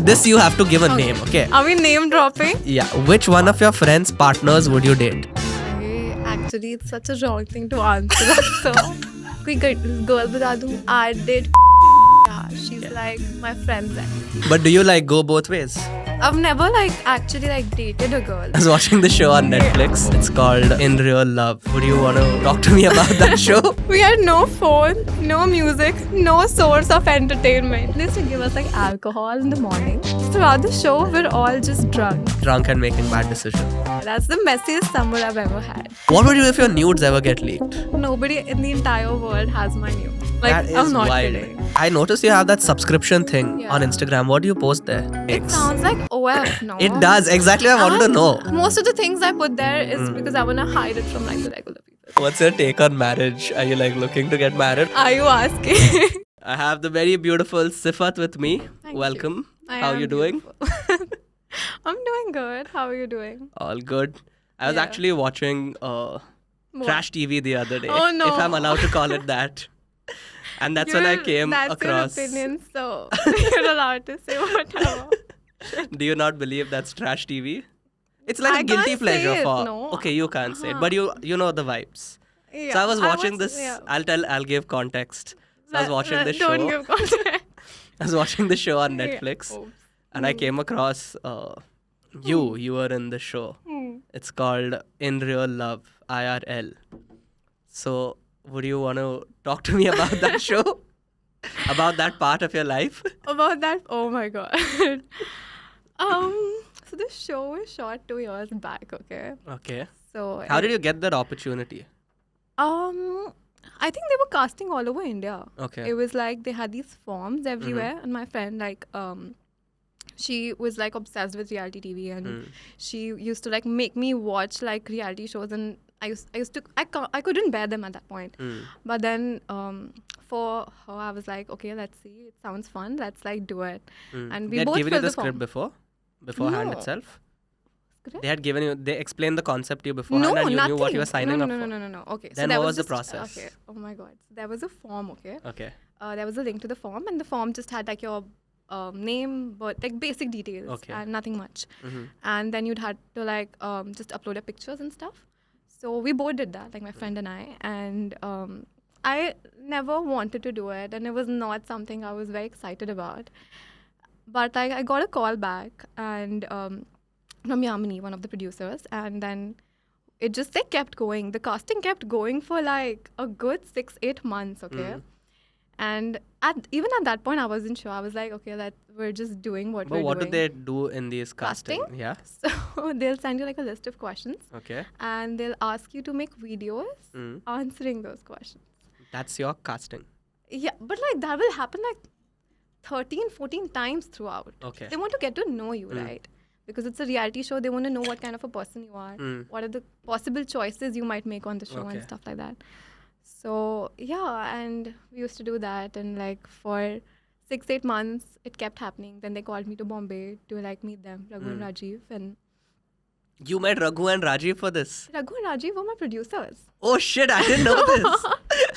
this you have to give a name, okay? Are we name dropping? Yeah. Which one of your friends' partners would you date? Actually, it's such a wrong thing to answer. So, कोई girl बता दूँ. I did. Yeah, she's like my friend's ex. But do you like go both ways? I've never actually dated a girl. I was watching the show on Netflix. It's called In Real Love. Would you want to talk to me about that show? We had no phone, no music, no source of entertainment. They used to give us alcohol in the morning. Throughout the show, we're all just drunk. Drunk and making bad decisions. That's the messiest summer I've ever had. What would you do if your nudes ever get leaked? Nobody in the entire world has my nude. That is I'm not wild. kidding. I noticed you have that subscription thing Yeah. on Instagram. What do you post there? It sounds like OF, no? It does. Exactly. I wanted to know. Most of the things I put there is because I want to hide it from the regular people. What's your take on marriage? Are you looking to get married? Are you asking? I have the very beautiful Sifat with me. Thank Welcome. you. How are you doing? I'm doing good. How are you doing? All good. I was Yeah. actually watching trash TV the other day. Oh, no. If I'm allowed to call it that. And that's when I came that's across. Your opinion, so you're allowed to say whatever. Do you not believe that's trash TV? It's like I a guilty can't pleasure say it, for. no. Okay, you can't say it, but you know the vibes. Yeah, So I was watching this. Yeah. I'll give context. So I was watching this Don't show. give context. I was watching the show on Netflix, Oops. and I came across you. You were in the show. It's called In Real Love, IRL. So would you want to talk to me about that show? About that part of your life? About that, oh my god. So the show was shot 2 years back, okay? Okay. So How did you get that opportunity? I think they were casting all over India. Okay. It was they had these forms everywhere, and my friend she was obsessed with reality TV, and she used to make me watch reality shows, and I couldn't bear them at that point. But then for her I was okay, let's see, it sounds fun, let's do it. And we They had both given you filled the the form. script beforehand No. itself? Script? They explained the concept to you beforehand and you nothing. knew what you were signing no, up no, for? No. Okay. Then there what was the just- process? Okay. Oh my god. So there was a form. Okay. Okay. There was a link to the form, and the form just had your name, but basic details, Okay. and nothing much. Mm-hmm. And then you'd had to just upload your pictures and stuff. So we both did that, my friend and I. And I never wanted to do it, and it was not something I was very excited about. But I got a call back, and from Yamini, one of the producers, and then it just kept going. The casting kept going for a good 6-8 months, okay? And even at that point, I wasn't sure. I was okay, we're just doing what But we're what doing. do they do in these casting? Casting? Yeah. So they'll send you a list of questions, Okay. and they'll ask you to make videos answering those questions. That's your casting. Yeah, but that will happen 13, 14 times throughout. Okay. They want to get to know you, right? Because it's a reality show, they want to know what kind of a person you are, what are the possible choices you might make on the show, Okay. and stuff like that. So, yeah, and we used to do that, and for 6-8 months, it kept happening. Then they called me to Bombay to meet them, Raghu and Rajiv. And You met Raghu and Rajiv for this? Raghu and Rajiv were my producers. Oh shit, I didn't know this.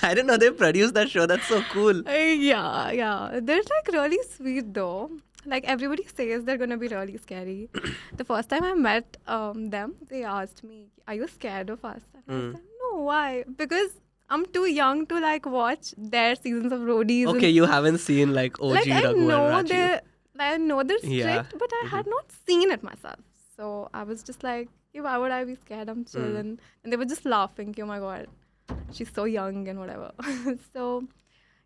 I didn't know they produced that show. That's so cool. Yeah. They're really sweet though. Everybody says they're gonna be really scary. The first time I met them, they asked me, "Are you scared of us?" And I said, "No, why?" Because I'm too young to watch their seasons of Roadies. Okay, you haven't seen OG Raghu and Rajiv. I know they're strict, Yeah. but I had not seen it myself. So I was just why would I be scared? I'm chill. And they were just laughing, oh my god, she's so young and whatever. So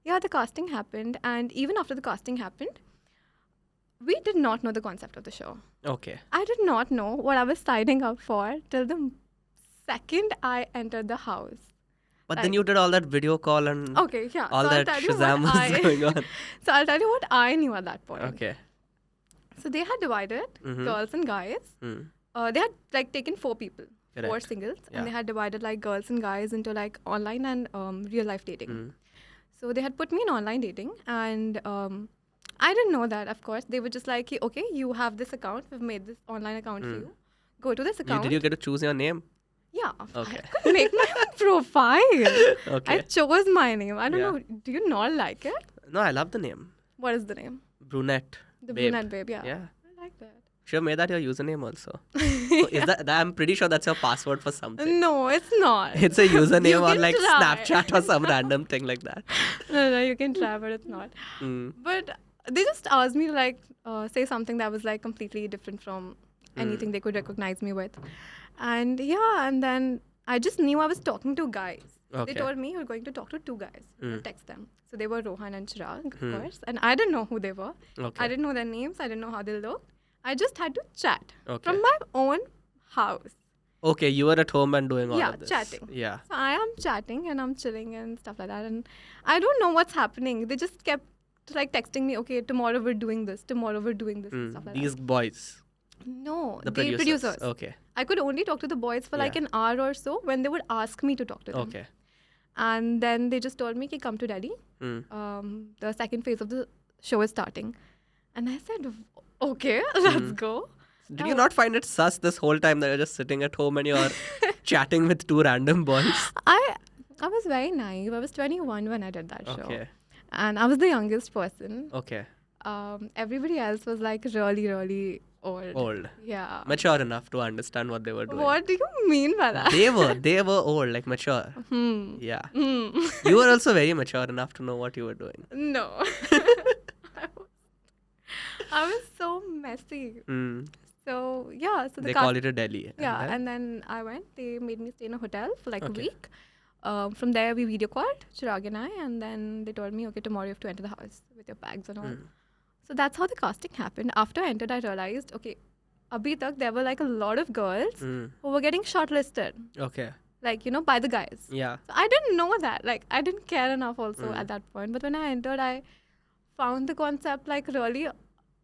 yeah, the casting happened. And even after the casting happened, we did not know the concept of the show. Okay. I did not know what I was signing up for till the second I entered the house. But then you did all that video call and Okay, yeah. all so that I'll tell you Shazam what was going on. So I'll tell you what I knew at that point. Okay. So they had divided girls and guys. Mm. They had taken 4 people, 4 Correct. singles, Yeah. and they had divided girls and guys into online and real life dating. So they had put me in online dating, and I didn't know that. Of course, they were just okay, you have this account. We've made this online account for you. Go to this account. Did you get to choose your name? Yeah. Okay. I could make my own profile. Okay. I chose my name. I don't Yeah. know. Do you not like it? No, I love the name. What is the name? Brunette. The Babe. brunette babe, yeah. Yeah. I like that. Should have made that your username also. So is that I'm pretty sure that's your password for something. No, it's not. It's a username You on can like try. Snapchat or some random thing like that. No, you can try, but it's not. Mm. But they just asked me to like say something that was like completely different from anything they could recognize me with. And yeah, and then I just knew I was talking to guys. Okay. They told me you're going to talk to two guys. Text them. So they were Rohan and Chirag, of course. And I didn't know who they were. Okay. I didn't know their names. I didn't know how they looked. I just had to chat Okay. from my own house. Okay, you were at home and doing all Yeah, of this. chatting. Yeah. So I am chatting and I'm chilling and stuff like that. And I don't know what's happening. They just kept like texting me, okay, tomorrow we're doing this, tomorrow we're doing this, and stuff like These that. boys. No, The the producers. Okay. I could only talk to the boys for like Yeah. an hour or so when they would ask me to talk to them. Okay. And then they just told me, okay, come to Delhi. The second phase of the show is starting. And I said, okay, let's go. Did you not find it sus this whole time that you're just sitting at home and you're chatting with two random boys? I was very naive. I was 21 when I did that show. Okay. And I was the youngest person. Okay. Everybody else was like really, really old. Old. Yeah. Mature enough to understand what they were doing. What do you mean by that? They were old, like mature. Yeah. Hmm. You were also very mature enough to know what you were doing. No. I was so messy. So yeah, so the They cast- call it a Delhi. yeah, then? and then I went. They made me stay in a hotel for like a Okay. week. From there, we video called, Chirag and I, and then they told me, okay, tomorrow you have to enter the house with your bags and all. So that's how the casting happened. After I entered, I realized, okay, abhi tak there were like a lot of girls who were getting shortlisted, Okay. like, by the guys. Yeah. So I didn't know that. Like, I didn't care enough also at that point. But when I entered, I found the concept like really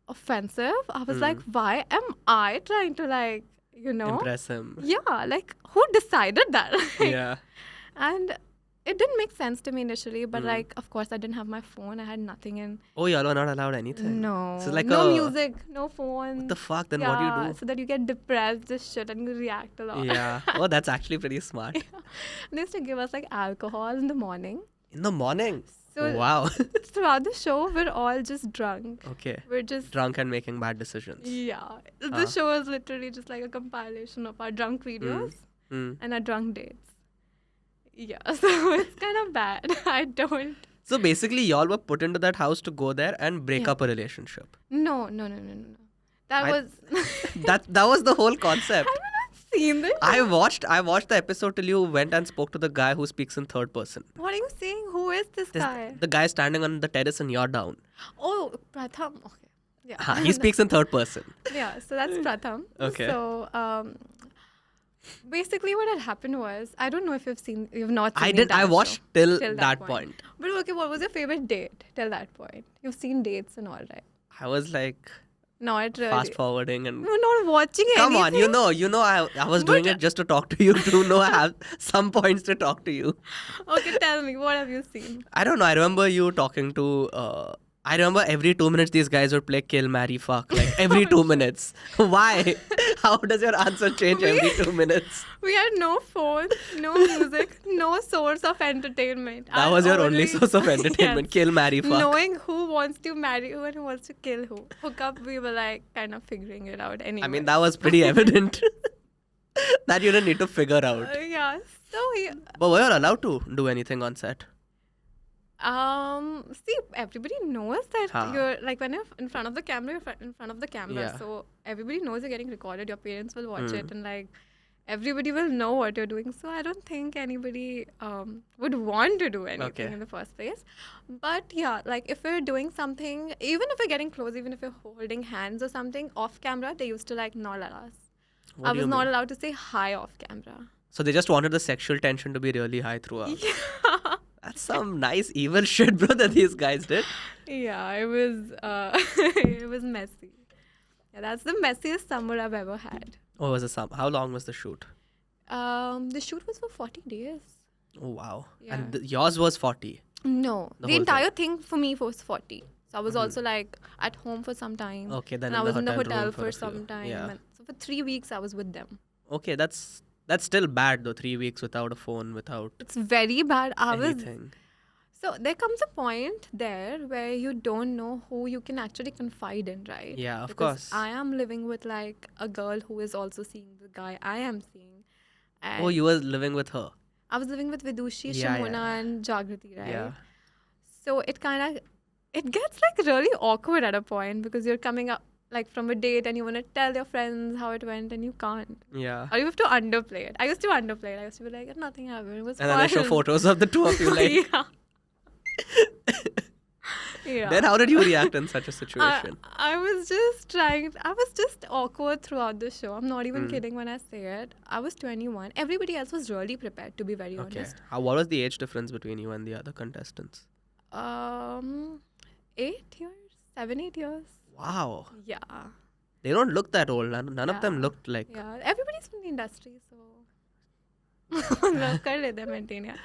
offensive. I was like, why am I trying to like, Impress him. Yeah, like who decided that? Yeah. And it didn't make sense to me initially, but like, of course, I didn't have my phone. I had nothing, and Oh, y'all are not allowed anything. no, So like no a- music, no phone. What the fuck? Then what do you do? So that you get depressed, just shit, and you react a lot. Yeah. Oh, that's actually pretty smart. They used to give us like alcohol in the morning. In the morning. So Wow. throughout the show, we're all just drunk. Okay. We're just Drunk and making bad decisions. yeah. The show is literally just like a compilation of our drunk videos and our drunk dates. Yeah, so it's kind of bad. I don't. So basically, y'all were put into that house to go there and break up a relationship. No. That I- was. That was the whole concept. Have you not seen this? I watched the episode till you went and spoke to the guy who speaks in third person. What are you saying? Who is this guy? The guy standing on the terrace and you're down. Oh, Pratham. Okay. Yeah. He speaks in third person. Yeah, so that's Pratham. Okay. So, basically, what had happened was, I don't know if you've not seen I the did. I entire watched show. till Till that point. But okay, what was your favorite date till that point? You've seen dates and all, right? I was like Not really. fast forwarding and. You're not watching Come on, anything. you know, I was doing it just to talk to you to know I have some points to talk to you. Okay, tell me, what have you seen? I don't know. I remember you talking to. I remember every 2 minutes these guys would play Kill, Marry, Fuck. Like every 2 minutes. Why? How does your answer change every 2 minutes? We had no phone, no music, no source of entertainment. That was your only source of entertainment. Yes. Kill, Marry, Fuck. Knowing who wants to marry who and who wants to kill who. Hook up, we were like kind of figuring it out anyway. I mean, that was pretty evident. That you didn't need to figure out. Yeah. So But were you allowed to do anything on set? see, everybody knows that Huh. you're like when you're in front of the camera, in front of the camera. Yeah. So everybody knows you're getting recorded. Your parents will watch it, and like everybody will know what you're doing. So I don't think anybody would want to do anything Okay. in the first place. But yeah, like if we're doing something, even if we're getting close, even if we're holding hands or something off camera, they used to like not allow us. What I do was you not mean? allowed to say hi off camera. So they just wanted the sexual tension to be really high throughout. Yeah. That's some nice evil shit, bro, that these guys did. Yeah, it was it was messy. Yeah, that's the messiest summer I've ever had. Oh, was it some? How long was the shoot? The shoot was for 40 days. Oh, wow. Yeah. And yours was 40. No, The the whole entire thing for me was 40. So I was also like at home for some time. Okay, then and I in was the in the hotel hotel room for for a few. some time. Yeah. And so for 3 weeks I was with them. Okay, that's still bad though. 3 weeks without a phone, without It's very bad. I was anything. So there comes a point there where you don't know who you can actually confide in, right? Yeah, of Because course. I am living with like a girl who is also seeing the guy I am seeing. And Oh, you were living with her. I was living with Vidushi, Yeah, Shimona, yeah. and Jagriti, right? Yeah. So it gets like really awkward at a point because you're coming up like from a date and you want to tell your friends how it went and you can't. Yeah. Or you have to underplay it. I used to underplay it. I used to be like, nothing happened. It was And fun. then they show photos of the two of you like. yeah. yeah. Then how did you react in such a situation? I was just awkward throughout the show. I'm not even kidding when I say it. I was 21. Everybody else was really prepared, to be very Okay. honest. What was the age difference between you and the other contestants? 8 years? 7, 8 years? Wow. Yeah. They don't look that old. None of them Yeah. looked like. Yeah. Everybody's from the industry, so. Love kar lete hain maintain, yeah.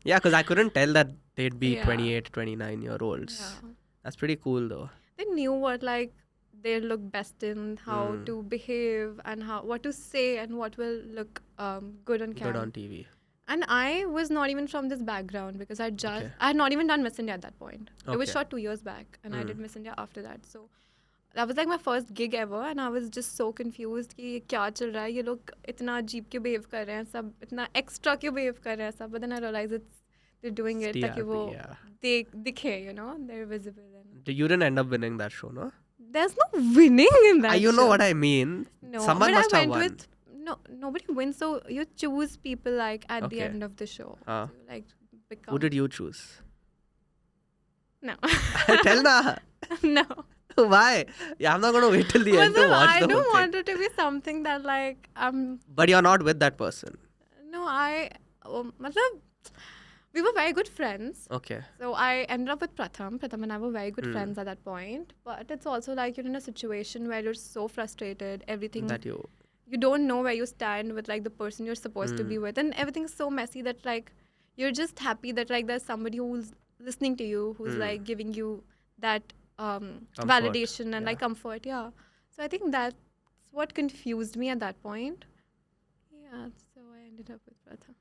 Yeah, because I couldn't tell that they'd be Yeah. 28, 29-year-olds. Yeah. That's pretty cool though. They knew what like they look best in, how to behave, and what to say, and what will look good on camera. Good on TV. And I was not even from this background because I had not even done Miss India at that point. It was Okay. shot 2 years back, and I did Miss India after that. So that was like my first gig ever, and I was just so confused कि ये क्या चल रहा है, ये लोग इतना अजीब क्यों behave कर रहे हैं, सब इतना extra क्यों behave कर रहे हैं सब. But then I realized they're doing it ताकि वो yeah. दिखे, you know, they're visible. And You didn't end up winning that show, no? there's no winning in that. You know show. what I mean. No, Someone but must I have went won. with nobody wins. So you choose people like at the Okay. end of the show. Huh. So you, like become. Who did you choose? No. Tell na. no. Why? Yeah, I'm not going to wait till the end to Matlab, watch I the don't whole want thing. it to be something that like But you're not with that person. No, matlab, we were very good friends. Okay. So I ended up with Pratham. Pratham and I were very good friends at that point. But it's also like you're in a situation where you're so frustrated. Everything That you. you don't know where you stand with like the person you're supposed to be with, and everything's so messy that like you're just happy that like there's somebody who's listening to you, who's like giving you that validation and like comfort. Yeah. So I think that's what confused me at that point. Yeah. So I ended up with Pratham.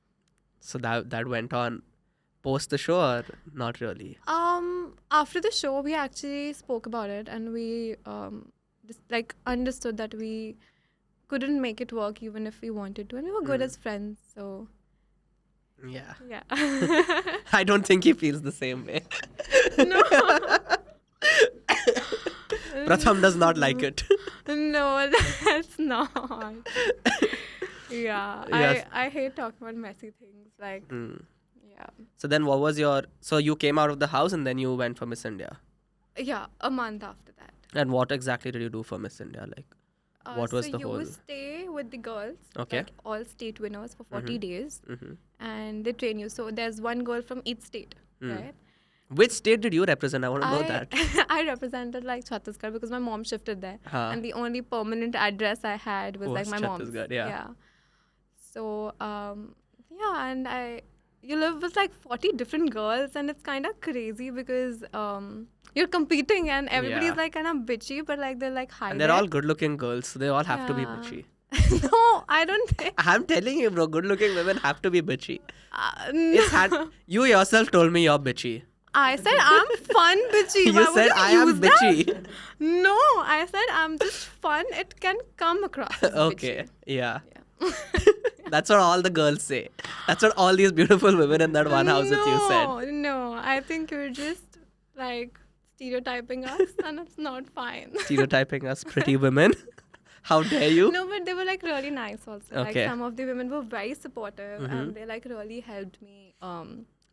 So that went on post the show or not really? After the show, we actually spoke about it, and we just like understood that we couldn't make it work even if we wanted to, and we were good as friends. So Yeah. yeah. I don't think he feels the same way. No. Pratham does not like it. No, that's not. Yeah. Yes. I hate talking about messy things. Like, yeah. So then what was your... So you came out of the house and then you went for Miss India. Yeah, a month after that. And what exactly did you do for Miss India? Like, what was so the whole... you stay with the girls, Okay. like all state winners for 40 days, Mhm. and they train you. So there's one girl from each state, right? Which state did you represent? I want to know that. I represented like Chhattisgarh because my mom shifted there, Huh. and the only permanent address I had was like Was my mom's. Chhattisgarh, yeah. So and you live with like 40 different girls, and it's kind of crazy because you're competing and everybody's Yeah. like kind of bitchy, but like they're like high. And they're all good-looking girls, so they all have to be Yeah. bitchy. No, I don't think. I'm telling you, bro, good-looking women have to be bitchy. No. You yourself told me you're bitchy. I said I'm fun, bitchy. You Why would said I am use that? bitchy. No, I said I'm just fun. It can come across. As Okay, yeah. Yeah. That's what all the girls say. That's what all these beautiful women in that one house with you said. No, I think you're just like stereotyping us, and it's not fine. Stereotyping us pretty women. How dare you? No, but they were like really nice also. Okay. Like some of the women were very supportive, and they like really helped me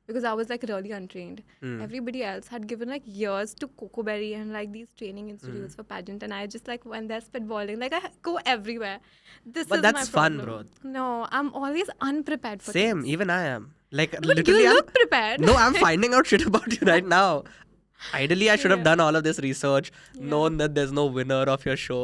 because I was like really untrained. Everybody else had given like years to Coco Berry and like these training institutes for pageant, and I just like went there spitballing. Like I go everywhere. This But is that's my fun, problem. No, I'm always unprepared for Same, things. even I am. Like But literally, you look prepared. No, I'm finding out shit about you right now. Ideally, I should have Yeah. done all of this research, Yeah. known that there's no winner of your show.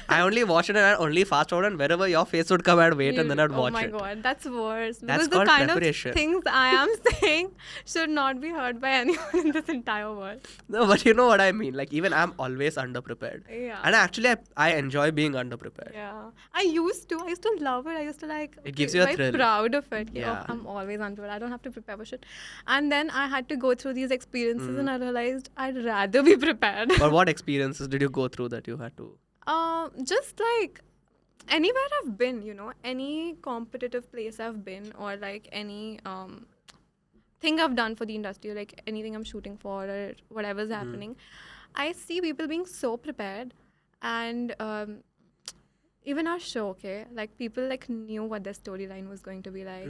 I only watched it and I only fast forward, and wherever your face would come, I'd wait and then I'd watch Oh my it. god, that's worse. That's Because the called kind preparation. of things I am saying should not be heard by anyone in this entire world. No, but you know what I mean. Like, even I'm always underprepared. Yeah. And actually, I enjoy being underprepared. Yeah. I used to love it. I used to like. It gives you a very thrill. Proud of it. Yeah. I'm always unprepared. I don't have to prepare for shit. And then I had to go through these experiences and I realized I'd rather be prepared. But what experiences did you go through that you had to? Just like anywhere I've been, any competitive place I've been, or like any thing I've done for the industry, like anything I'm shooting for or whatever's happening, I see people being so prepared. And even our show, okay, like people like knew what their storyline was going to be like.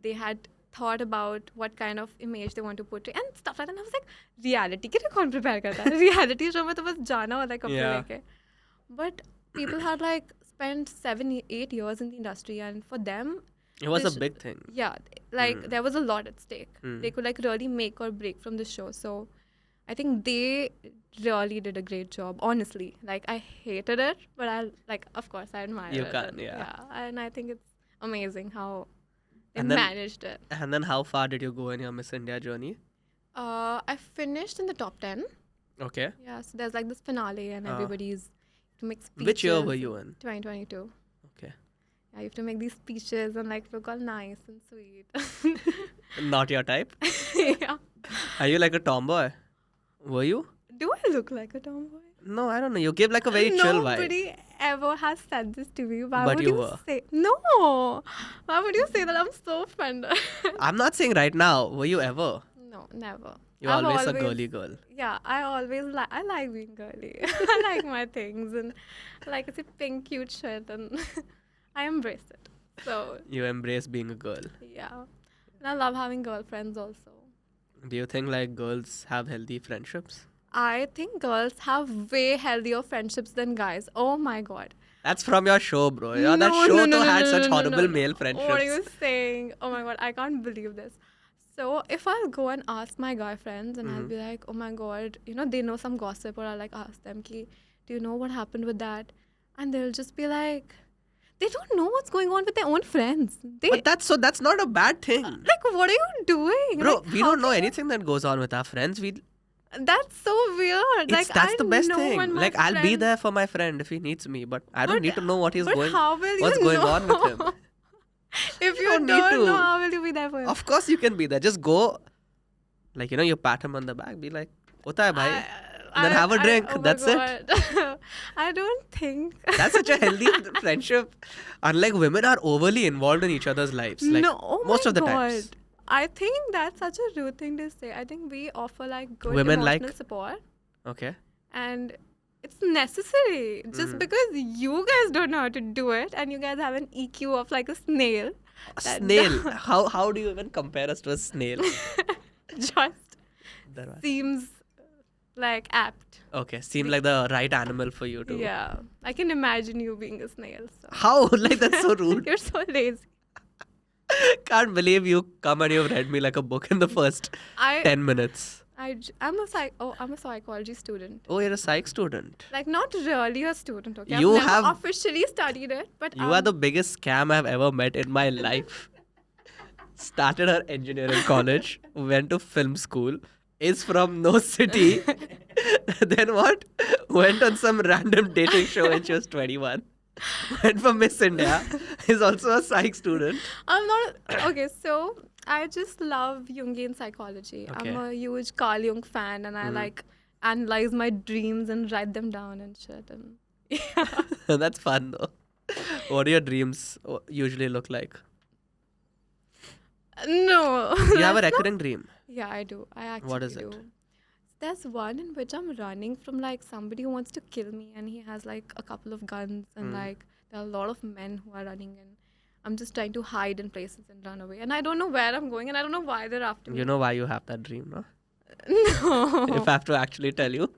They had thought about what kind of image they want to portray and stuff like that. And I was like, reality के लिए कौन prepare करता है? Reality show में तो बस जाना होता है कपड़े Yeah. लेके. But people had like spent 7-8 years in the industry, and for them, It was a This- big thing. yeah, like there was a lot at stake. Mm. They could like really make or break from the show. So I think they really did a great job, honestly. Like I hated it, but of course I admire You it. can, and, yeah. And I think it's amazing how they And then- managed it. And then how far did you go in your Miss India journey? I finished in the top 10. Okay. Yeah, so there's like this finale and Ah. everybody's to make speeches. Which year were you in? 2022. Okay. Yeah, you have to make these speeches and like look all nice and sweet. Not your type? Yeah. Are you like a tomboy? Were you? Do I look like a tomboy? No, I don't know. You give like a very chill vibe. Nobody ever has said this to me. Why But would you you were. say no? Why would you say that? I'm so offended. I'm not saying right now. Were you ever? No, never. You're I've always a girly girl. Yeah, I like being girly. I like my things and like it's a pink cute shit and I embrace it. So You embrace being a girl. yeah. And I love having girlfriends also. Do you think like girls have healthy friendships? I think girls have way healthier friendships than guys. Oh my god. That's from your show, bro. Yeah, that No, show no, too no, had no, such no, horrible no. male friendships. What are you saying? Oh my god, I can't believe this. So if I'll go and ask my guy friends and I'll be like, oh my god, they know some gossip, or I'll like ask them, ki, do you know what happened with that? And they'll just be like, they don't know what's going on with their own friends. But that's not a bad thing. Like, what are you doing? Bro, Like, we how don't know can you- anything that goes on with our friends. That's so weird. Like, That's I the best know thing. when my Like, I'll be friend- there for my friend if he needs me, but I don't But- need to know what but how will you what's going know? on with him. If you don't don't, need to. know, how will you be there for him? Of course you can be there. Just go, like, you pat him on the back, be like, hota hai bhai. And then have a drink. oh my That's it. God. I don't think. That's such a healthy friendship. Unlike women are overly involved in each other's lives. Like, no, oh most my of the God. times. I think that's such a rude thing to say. I think we offer like good Women emotional like- support, Okay. and it's necessary. Just because you guys don't know how to do it, and you guys have an EQ of like a snail. A that- snail. How do you even compare us to a snail? Just Darwaz. seems like apt. Okay, seem like the right animal for you to. Yeah, I can imagine you being a snail. So. How? Like, that's so rude. You're so lazy. Can't believe you come and you've read me like a book in the first 10 minutes. I'm a psychology student. Oh, you're a psych student. Like, not really a student, okay? You I've never have- officially studied it, but You are the biggest scam I've ever met in my life. Started her engineering college, went to film school, is from no city. Then what? Went on some random dating show when she was 21. Went for Miss India. Is also a psych student. I'm not. Okay, so I just love Jungian psychology. Okay. I'm a huge Carl Jung fan, and I like analyze my dreams and write them down and shit. And yeah. That's fun though. What do your dreams usually look like? No. You have a that's not- recurring dream. Yeah, I do. I actually What is do. it? There's one in which I'm running from like somebody who wants to kill me, and he has like a couple of guns, and like there are a lot of men who are running, and I'm just trying to hide in places and run away, and I don't know where I'm going, and I don't know why they're after me. You know why you have that dream, no? No. If I have to actually tell you,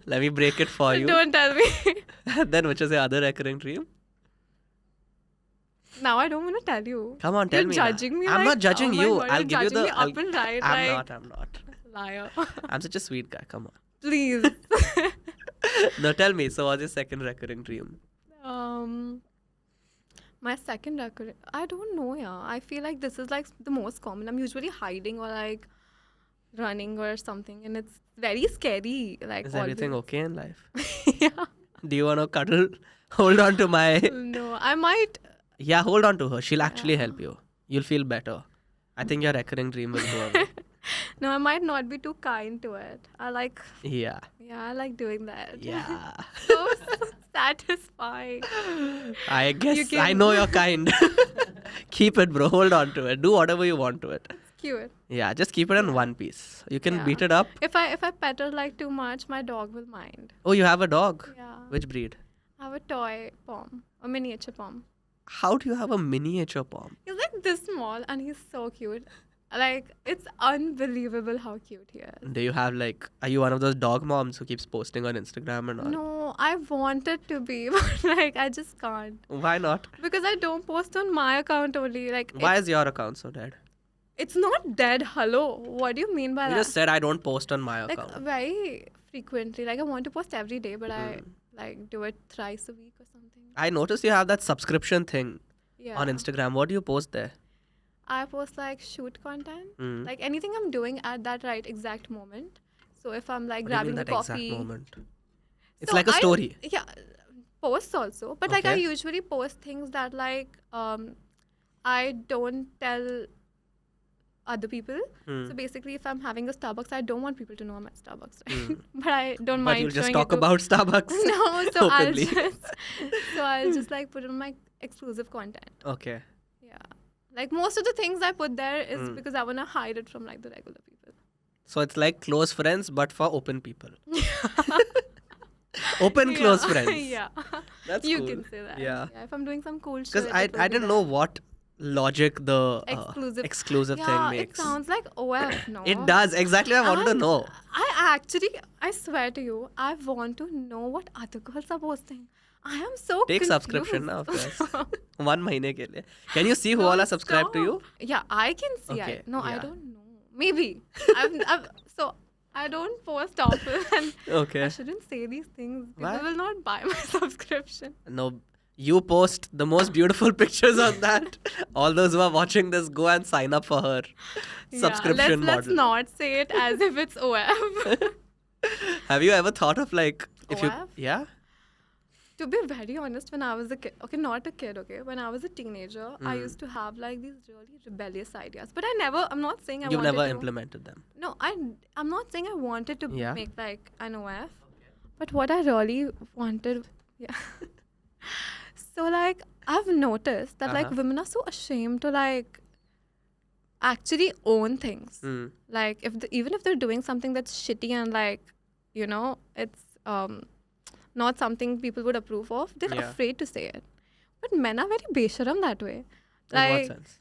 let me break it for you. Don't tell me. Then which is the other recurring dream? Now I don't want to tell you. Come on, tell You're me. judging me. I'm like, not judging oh my you. God, I'll you're give you judging the. me up and right. I'm like, not. Liar. I'm such a sweet guy. Come on. Please. No, tell me. So, what's your second recurring dream? My second record, I don't know, yeah. I feel like this is like the most common. I'm usually hiding or like running or something, and it's very scary. Like Is everything okay in life? Yeah. Do you want to cuddle? Hold on to my. No, I might. Yeah, hold on to her. She'll actually help you. You'll feel better. I think your recurring dream will go away. No, I might not be too kind to it. I like. Yeah. Yeah, I like doing that. Yeah. So satisfying. I guess You I can- know you're kind. Keep it, bro. Hold on to it. Do whatever you want to it. Cute. Yeah, just keep it in one piece. You can Yeah. beat it up. If I pet her like too much, my dog will mind. Oh, you have a dog. Yeah. Which breed? I have a toy pom, a miniature pom. How do you have a miniature pom? He's like this small and he's so cute. Like, it's unbelievable how cute he is. Do you have like, are you one of those dog moms who keeps posting on Instagram and all? No, I wanted to be, but like, I just can't. Why not? Because I don't post on my account only. Like, Why is your account so dead? it's not dead. Hello. What do you mean by You that? just said I don't post on my Like, account. very frequently. Like, I want to post every day, but I like do it thrice a week or something. I noticed you have that subscription thing Yeah. on Instagram. What do you post there? I post like shoot content. Mm. Like anything I'm doing at that right exact moment. So if I'm like What do you mean grabbing the that coffee. exact moment? It's So like a story. Yeah, posts also. But like I Okay. usually post things that like I don't tell other people. Hmm. So basically if I'm having a Starbucks, I don't want people to know I'm at Starbucks. Right? Hmm. But I don't But mind you'll just showing talk it to about Starbucks. No, so openly. I'll just like put on my exclusive content. Okay. Yeah. Like most of the things I put there is Mm. because I want to hide it from like the regular people. So it's like close friends, but for open people. Open close friends. Yeah. That's You cool. can say that. Yeah. If I'm doing some cool shit. Because I it will be didn't there. know what logic the Exclusive. thing Yeah, makes. it sounds like OF, no? It does. Exactly. I wanted to And know. I swear to you, I want to know what other girls are posting. I am so Take confused. subscription now, of course. 1 mahine ke liye. Can you see who all are subscribed to you? Yeah, I can see. Okay, I yeah. don't know. Maybe. So I don't post often, and Okay. I shouldn't say these things. People Why? will not buy my subscription. No, you post the most beautiful pictures on that. All those who are watching this, go and sign up for her subscription yeah, let's model. not say it as if it's OF. Have you ever thought of like if you OF? yeah? To be very honest, when I was a kid, okay, not a kid, okay, when I was a teenager, I used to have like these really rebellious ideas. But I'm not saying I You've wanted never to. implemented them. No, I'm not saying I wanted to Yeah. make like an OF. But what I really wanted, yeah. So like, I've noticed that like Uh-huh. women are so ashamed to like actually own things. Mm. Like even if they're doing something that's shitty and like, you know, it's not something people would approve of, they're Yeah. afraid to say it. But men are very besharam that way. In what Like, sense?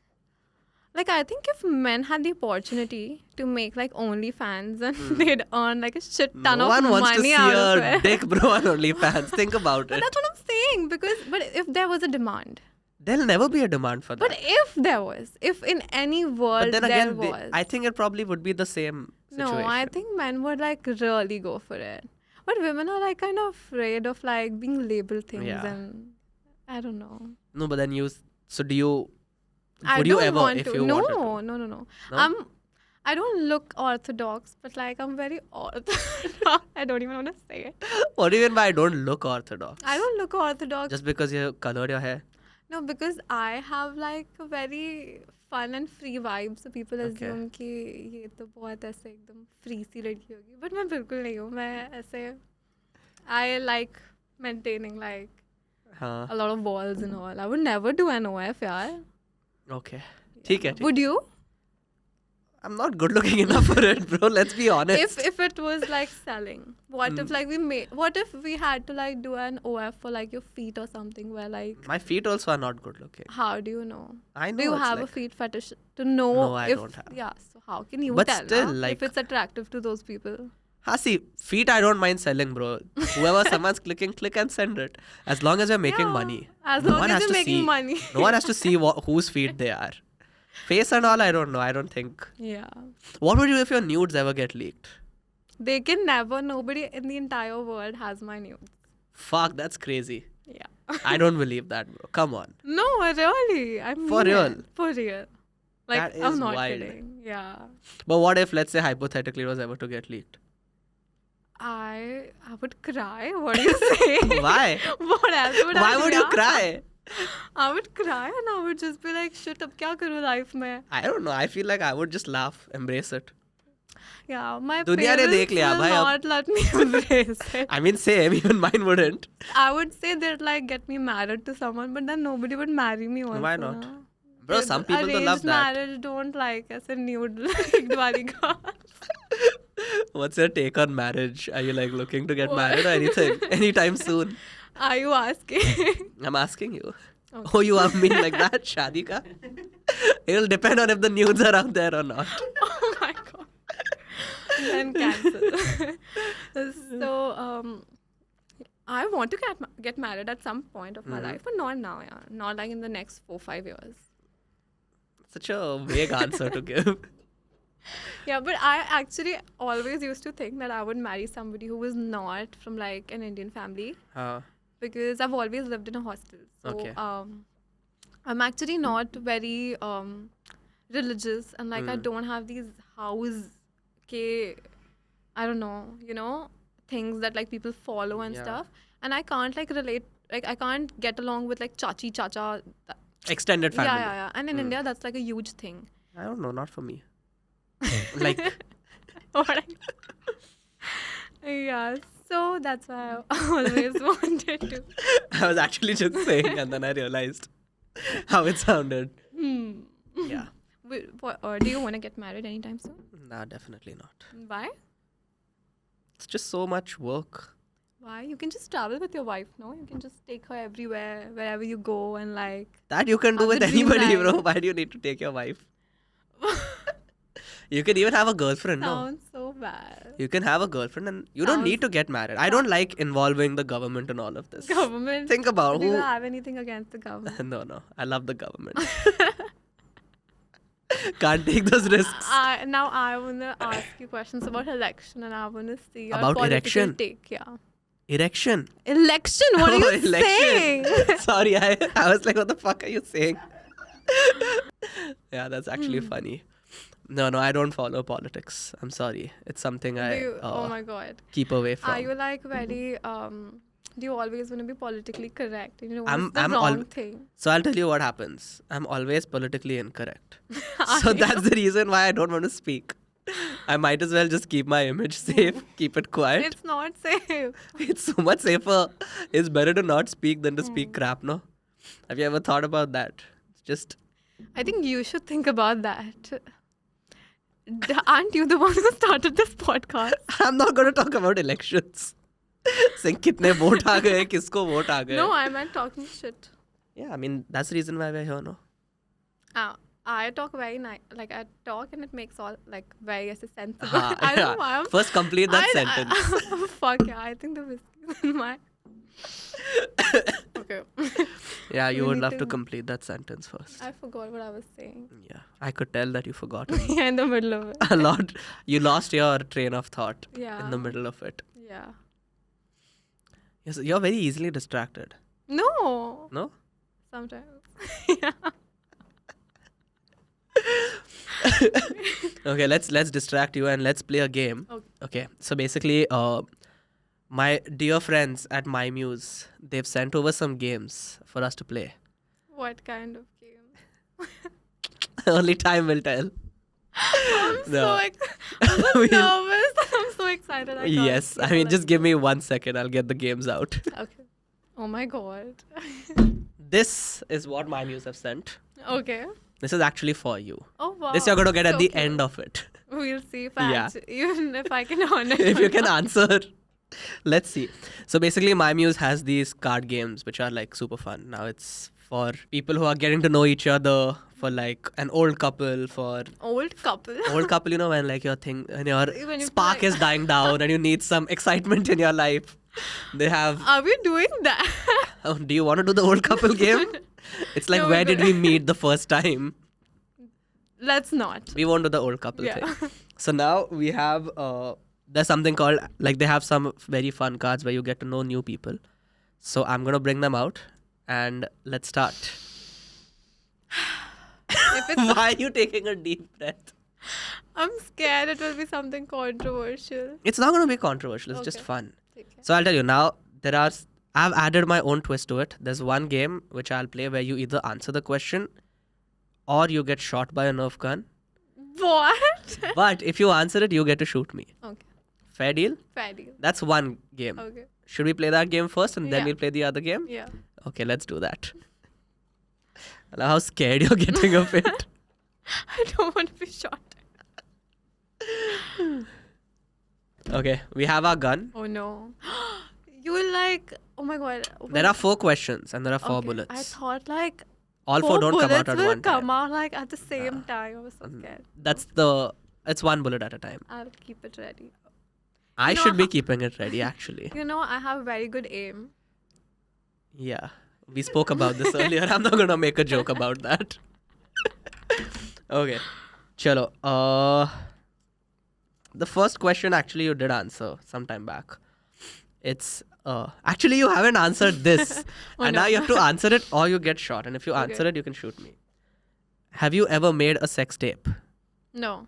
like I think if men had the opportunity to make like OnlyFans and they'd earn like a shit ton No of one wants to money see out of a it. dick bro on OnlyFans. Think about But it. that's what I'm saying. But if there was a demand, There'll never be a demand for that. but if there was, if in any world But then there again, was, I think it probably would be the same situation. no, I think men would like really go for it. But women are like kind of afraid of like being labeled things Yeah. and I don't know. No, but then so do you? I Would you don't ever want if to. you no, wanted to? no. No? I don't look orthodox, but like I'm very orthodox. I don't even want to say it. What do you mean by I don't look orthodox? I don't look orthodox. Just because you colored your hair? No, because I have like a very fun and free vibe. So people Okay. assume कि ये तो बहुत ऐसे एकदम free सी लड़की होगी. But मैं बिल्कुल नहीं हूँ. मैं ऐसे I like maintaining like Huh. a lot of balls and all. I would never do an OF, यार. Okay. ठीक है. Would you? I'm not good looking enough for it, bro. Let's be honest. If it was like selling, what if like what if we had to like do an OF for like your feet or something where like My feet also are not good looking. how do you know? I know. Do you it's have a like- feet fetish to know No, I if don't have. yeah, so how can you But tell still, na, like- if it's attractive to those people? See, feet I don't mind selling, bro. Whoever someone's clicking, click and send it. As long as you're making Yeah, money. as No long one as has you're to making see- money. No one has to see whose feet they are. Face and all, I don't know. I don't think. Yeah. What would you do if your nudes ever get leaked? They can never, nobody in the entire world has my nudes. Fuck, that's crazy. Yeah. I don't believe that, bro. Come on. No, really. I mean For real? it. For real. Like, That is I'm not wild. kidding. Yeah. But what if, let's say, hypothetically, it was ever to get leaked? I would cry. What do you say? Why? What else would I Why do? would you cry? I would cry and I would just be like, shit, ab kya karu life mein? I don't know. I feel like I would just laugh, embrace it. Yeah, my दुनिया ने देख parents लिया will भाई अब. not let me embrace it. I mean, same. Even mine wouldn't. I would say they'd like get me married to someone, but then nobody would marry me also. Why not? na. Bro, With some people don't love arranged that. marriage don't like as a nude like wali girl. What's your take on marriage? Are you like looking to get married or anything? Anytime soon? Are you asking? I'm asking you. Okay. Oh, you have me like that? Shadi ka? It'll depend on if the nudes are out there or not. Oh my god. Then cancel. So, I want to get married at some point of my life, but not now, yeah. Not like in the next 4-5 years. Such a vague answer to give. Yeah, but I actually always used to think that I would marry somebody who was not from like an Indian family because I've always lived in a hostel. So Okay. I'm actually not very religious and like I don't have these I don't know, things that like people follow and Yeah. stuff. And I can't like relate, like I can't get along with like chachi, chacha. Extended family. Yeah. And in India, that's like a huge thing. I don't know, not for me. Like, Yeah, so that's why I always wanted to. I was actually just saying and then I realized how it sounded. Yeah. Do you want to get married anytime soon? Nah, definitely not. Why? It's just so much work. Why? You can just travel with your wife, no? You can just take her everywhere, wherever you go, and like. That you can do Have with the dream anybody, bro. life. Why do you need to take your wife? You can even have a girlfriend, no? Sounds so bad. You can have a girlfriend and you don't need to get married. I don't like involving the government in all of this. Government. Think about Do you who. have anything against the government? No. I love the government. Can't take those risks. Now I want to ask you questions about election, and I want to see your About political erection? take. Yeah. Erection. Election? What are Oh, you election. saying? Sorry, I was like, what the fuck are you saying? Yeah, that's actually funny. No, I don't follow politics. I'm sorry. It's something I Oh my god. keep away from. Are you like very do you always want to be politically correct? You know, I'm- what's the I'm wrong thing? So I'll tell you what happens. I'm always politically incorrect. So that's the reason why I don't want to speak. I might as well just keep my image safe, keep it quiet. It's not safe. It's so much safer. It's better to not speak than to speak crap, no? Have you ever thought about that? It's just... I think you should think about that. Aren't you the one who started this podcast? I'm not going to talk about elections. Saying kitne vote aa gaye, kisko vote aa gaye. No, I meant talking shit. Yeah, I mean, that's the reason why we're here, no? I talk very nice. Like, I talk and it makes all, like, very sensible. Ha, I don't yeah. know why I'm... First complete that sentence. Fuck yeah, I think the whiskey's in my... Okay. Yeah, you We would need love to to- complete that sentence first. I forgot what I was saying. Yeah, I could tell that you forgot Yeah, in the middle of it. a lot. You lost your train of thought Yeah. in the middle of it. Yeah. Yes, you're very easily distracted. No. No? Sometimes. Yeah. Okay, let's distract you and let's play a game. Okay, so basically, my dear friends at My Muse, they've sent over some games for us to play. What kind of game? Only time will tell. I'm No. I'm so nervous. I'm so excited. I can't Yes, I feel mean, like- just give me 1 second. I'll get the games out. Okay. Oh my god. This is what My Muse have sent. Okay. This is actually for you. Oh wow. This you're going to get at So the cute. end of it. We'll see if I Yeah. even if I can earn it. If or you can not. answer. Let's see. So basically, My Muse has these card games which are like super fun. Now it's for people who are getting to know each other, for like an old couple, for Old couple. old couple, you know, when like your thing and your When you spark feel is dying down and you need some excitement in your life. They have. Are we doing that? Oh, do you want to do the old couple game? It's like No, where but- did we meet the first time? Let's not. We won't do the old couple Yeah. thing. So now we have there's something called, like, they have some very fun cards where you get to know new people. So I'm gonna bring them out and let's start. If it's, Why are you taking a deep breath? I'm scared it will be something controversial. It's not gonna be controversial. It's just Okay. fun. Okay. So I'll tell you now. I've added my own twist to it. There's one game which I'll play where you either answer the question or you get shot by a Nerf gun. What? But if you answer it, you get to shoot me. Okay. Fair deal? Fair deal. That's one game. Okay. Should we play that game first and then Yeah. we'll play the other game? Yeah. Okay, let's do that. I love how scared you're getting of it. I don't want to be shot. Okay, we have our gun. Oh no. You will like, oh my god. There are 4 questions and there are 4 Okay, bullets. I thought like All 4 don't come out bullets at will one come time. out like at the same time. I was so scared. It's 1 bullet at a time. I'll keep it ready. I No. should be keeping it ready, actually. You know, I have very good aim. Yeah, we spoke about this earlier. I'm not gonna make a joke about that. Okay, chalo. The first question actually you did answer sometime back. It's actually you haven't answered this, Oh, and no. now you have to answer it or you get shot. And if you answer Okay. it, you can shoot me. Have you ever made a sex tape? No.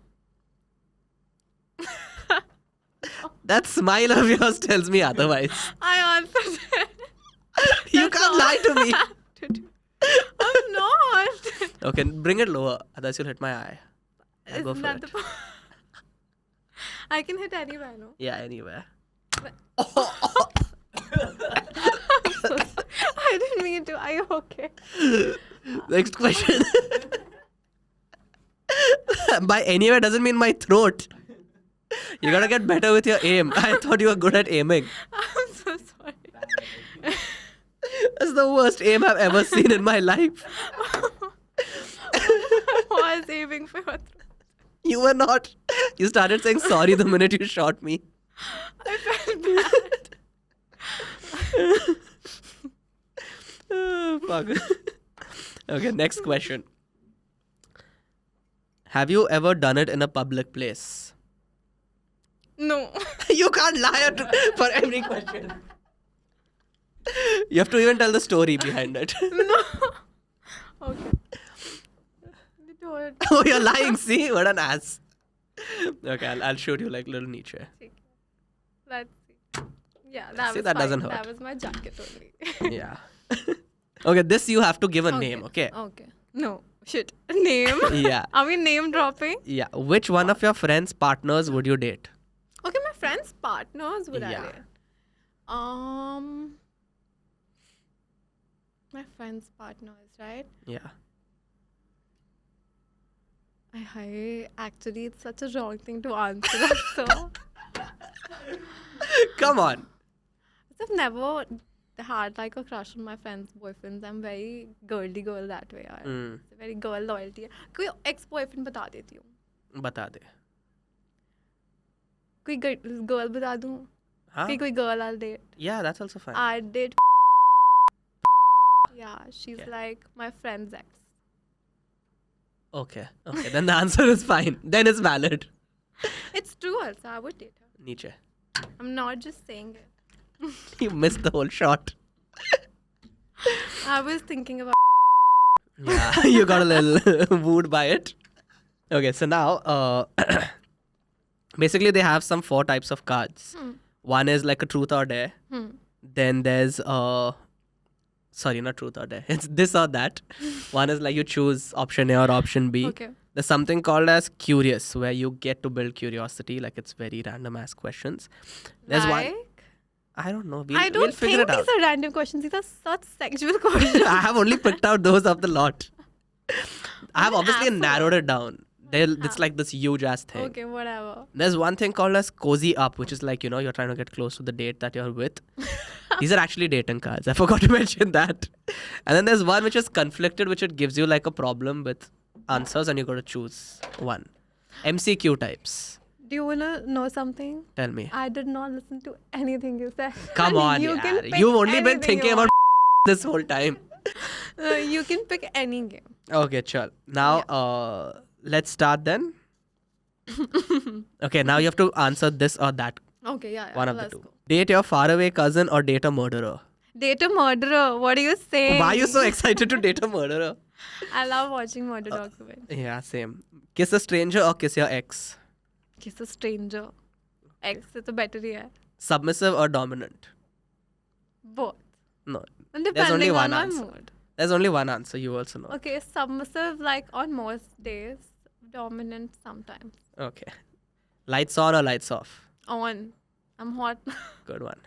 That smile of yours tells me otherwise. I answered it. You That's can't all lie to I me. have to do. I'm not. Okay, bring it lower, otherwise you'll hit my eye. I'll go Isn't for that it. the I can hit anywhere, no? Yeah, anywhere. I'm so sorry. I didn't mean to. Are you okay? Next question. By anywhere doesn't mean my throat. You gotta get better with your aim. I thought you were good at aiming. I'm so sorry. That's the worst aim I've ever seen in my life. I was aiming for your throat. You were not. You started saying sorry the minute you shot me. I felt bad. Fuck. Okay, next question. Have you ever done it in a public place? No. You can't lie for every question. You have to even tell the story behind it. No. Okay. You told. Oh, you're lying. See? What an ass. Okay, I'll shoot you like little Nietzsche. Let's see. Yeah, that See, was that fine. doesn't hurt. That was my jacket only. Yeah. Okay, this you have to give a name, okay? Okay. No. Shit. Name? Yeah. Are we name dropping? Yeah. Which one of your friends' partners would you date? Okay, my friends' partners would Yeah. I date? My friends' partners, right? Yeah. Actually, it's such a wrong thing to answer. So, Come on. I've never had like a crush on my friends' boyfriends. I'm very girly girl that way. यार. Hmm. Very girl loyalty है. कोई ex-boyfriend बता देती हूँ. बता दे. कोई girl बता दूँ. Huh? कोई girl I'll date. Yeah, that's also fine. I'd date. Yeah, she's Yeah. like my friend's ex. Okay. Okay, then the answer is fine. Then it's valid. It's true also. I would date her. Nietzsche. I'm not just saying it. You missed the whole shot. I was thinking about. Yeah, you got a little wooed by it. Okay, so now, basically they have some 4 types of cards. One is like a truth or dare. Then there's sorry, not truth or dare. It's this or that. One is like you choose option A or option B. Okay. There's something called as curious, where you get to build curiosity. Like it's very random ass questions. There's Like? one. I don't know. I We'll don't figure think it out. these are random questions. These are such sexual questions. I have only picked out those of the lot. I have an obviously asshole. narrowed it down. It's like this huge ass thing. Okay, whatever. There's one thing called as cozy up, which is like, you know, you're trying to get close to the date that you're with. These are actually dating cards. I forgot to mention that. And then there's one which is conflicted, which it gives you like a problem with answers and you got to choose one. MCQ types. Do you want to know something? Tell me. I did not listen to anything you said. Come on, you can yaar. pick You've only been anything thinking you about this whole time. You can pick any game. Okay, chill. Now, let's start then. Okay, now you have to answer this or that. Okay, yeah. One of the Let's two. go. Date your faraway cousin or date a murderer? Date a murderer. What are you saying? Why are you so excited to date a murderer? I love watching murder documentaries. Yeah, same. Kiss a stranger or kiss your ex? Kiss a stranger. Ex is a better yeah. Submissive or dominant? Both. No. And There's only depending one on my answer. mood. There's only one answer, you also know. Okay, submissive like on most days. Dominant sometimes. Okay. Lights on or lights off? On. I'm hot. Good one.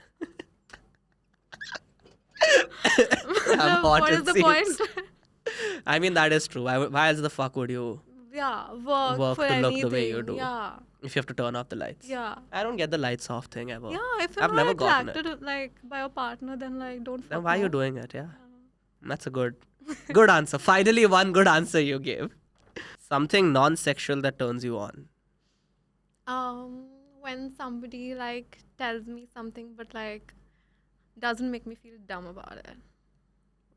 I'm hot, What it is the seems. point? I mean, that is true. Why else the fuck would you, Yeah, work Work for to look anything. the way you do. Yeah, if you have to turn off the lights? yeah. I don't get the lights off thing ever. Yeah, if you're I've not never gotten attracted like by your partner, then like don't. Then fuck why are you more. doing it? Yeah. That's a good answer. Finally, one good answer you gave. Something non-sexual that turns you on. When somebody like tells me something, but like doesn't make me feel dumb about it.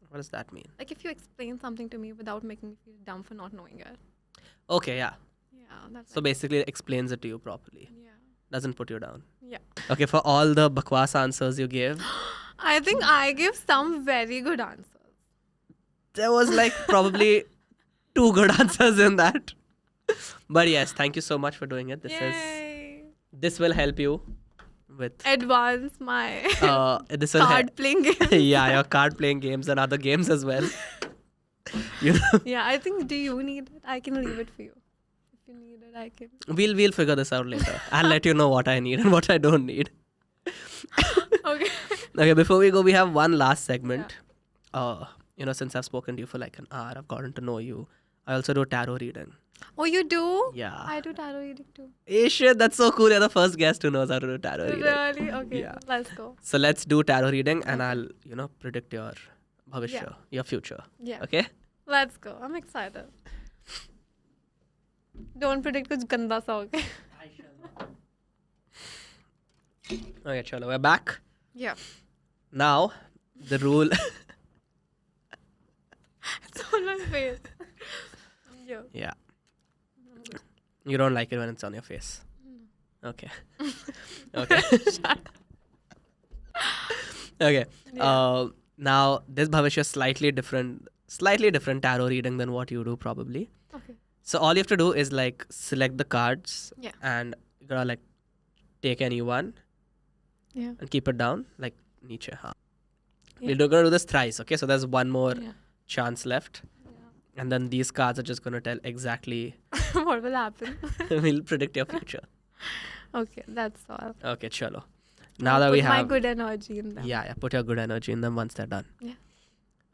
What does that mean? Like if you explain something to me without making me feel dumb for not knowing it. Okay, yeah. Yeah, that's So basically, it explains it to you properly. yeah. Doesn't put you down. Yeah. Okay, for all the bakwas answers you gave, I think I give some very good answers. there was like probably 2 good answers in that. But yes, thank you so much for doing it. Yay! This will help you with Advance my this will card playing game. yeah, your card playing games and other games as well. You know, Yeah, I think do you need it? I can leave it for you. If you need it, I can. we'll figure this out later. I'll let you know what I need and what I don't need. Okay. Okay, before we go, we have one last segment. Since I've spoken to you for like an hour, I've gotten to know you. I also do tarot reading. Oh, you do? Yeah. I do tarot reading too. Hey, shit, that's so cool. You're the first guest who knows how to do tarot reading. Really? Okay. Yeah. Let's go. So let's do tarot reading and I'll, predict your bhavishya, your future. Yeah. Okay? Let's go. I'm excited. Don't predict kuch ganda sa okay? Okay, chalo, we're back. Yeah. Now, the rule... It's on my face. Yeah. Yeah. You don't like it when it's on your face. Okay. Okay. Okay. Yeah. Now, this bhavishya is slightly different tarot reading than what you do probably. Okay. So all you have to do is like select the cards Yeah. and you gotta like take any one Yeah. and keep it down like niche. Yeah. We're gonna do this thrice, okay? So there's one more Yeah. chance left. And then these cards are just gonna tell exactly What will happen? we'll predict your future. Okay, that's all. Okay, chalo. Now that we Put my have good energy in them. yeah, put your good energy in them once they're done. Yeah.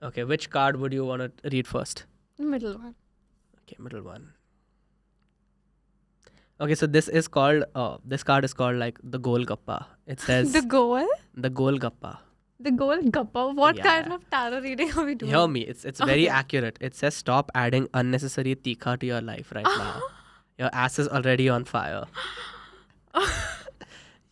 Okay, which card would you want to read first? The middle one. Okay, middle one. Okay, so this card is called like the Golgappa. It says The goal? the Golgappa. The goal gappa. What Yeah. kind of tarot reading are we doing? Hear me, it's very Okay. accurate. It says stop adding unnecessary tikha to your life right now. Your ass is already on fire.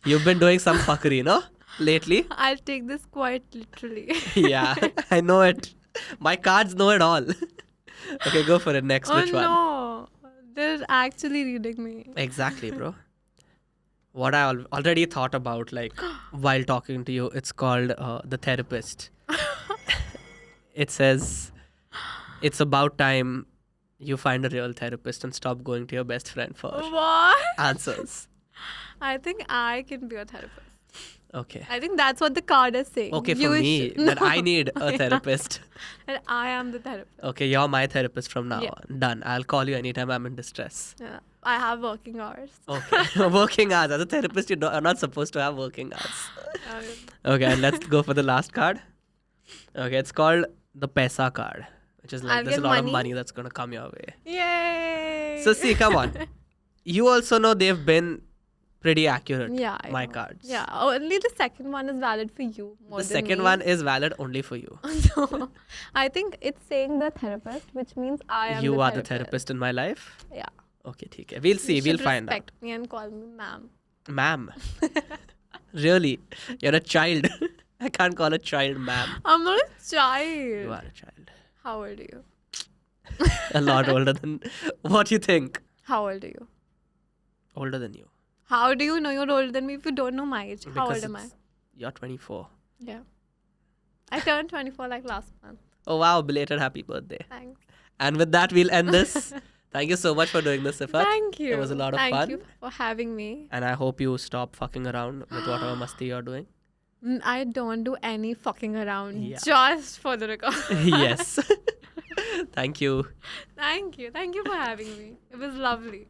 You've been doing some fuckery, no? Lately? I'll take this quite literally. Yeah, I know it. My cards know it all. Okay, go for it. Next, which one? No. They're actually reading me. Exactly, bro. What I already thought about, like, while talking to you, it's called The Therapist. It says, it's about time you find a real therapist and stop going to your best friend for What? answers. I think I can be a therapist. Okay. I think that's what the card is saying. Okay, for You me, should- that I No. need a Yeah. therapist. And I am the therapist. Okay, you're my therapist from now Yeah. on. Done. I'll call you anytime I'm in distress. Yeah. I have working hours. Okay. Working hours. As a therapist, you are not supposed to have working hours. Okay, and let's go for the last card. Okay, it's called the Paisa card, which is like I'll there's a get lot of money. money that's going to come your way. Yay! So, see, come on. You also know they've been pretty accurate, Yeah, I my know. cards. Yeah, only the second one is valid for you. More The than second me. one is valid only for you. So, I think it's saying the therapist, which means I am You the are the therapist in my life? Yeah. Okay, theek hai. We'll see. You We'll should find out. respect me and call me ma'am. Ma'am. Really? You're a child. I can't call a child ma'am. I'm not a You child. are a child. How old are you? A lot older than. What do you think? How old are you? Older than you. How do you know you're older than me if you don't know my age? How Because old am I? You're 24. Yeah. I turned 24 like last month. Oh wow! Belated happy birthday. Thanks. And with that, we'll end this. Thank you so much for doing this, Sifat. Thank you. It was a lot of Thank fun. you for having me. And I hope you stop fucking around with whatever masti you're doing. I don't do any fucking around. Yeah. Just for the record. Yes. Thank you. Thank you. Thank you for having me. It was lovely.